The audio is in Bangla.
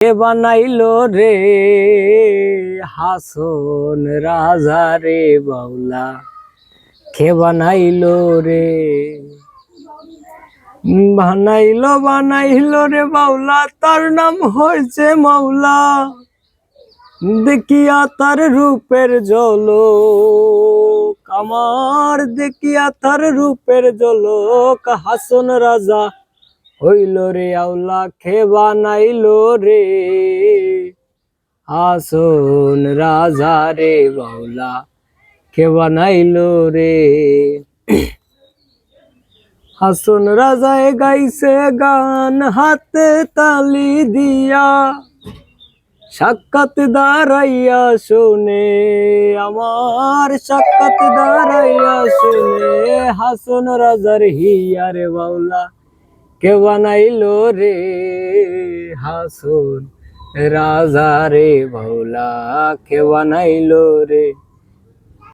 কে বানাইলো রে হাসন রাজা রে বাউলা, কে বানাইলো রে বানাইলো রে বাউলা, তার নাম হয়েছে মাওলা। দেখিয়া তার রূপের ঝলক, আমার দেখিয়া তার রূপের ঝলক, হাসন রাজা হইল রে আউলা, কে বানাইলো রে হাসন রাজা রে বাউলা, কে বানাইলো রে। হাসন রাজায় গাইছে গান হাতে তালি দিয়া, সাক্ষাৎ দাঁড়াইয়া শুনে, আমার সাক্ষাৎ দাঁড়াইয়া শুনে, হাসন রাজার হিয়া রে বাউলা, কে বানাইলো রে হাসন রাজা রে বাউলা, কে বানাইলো রে।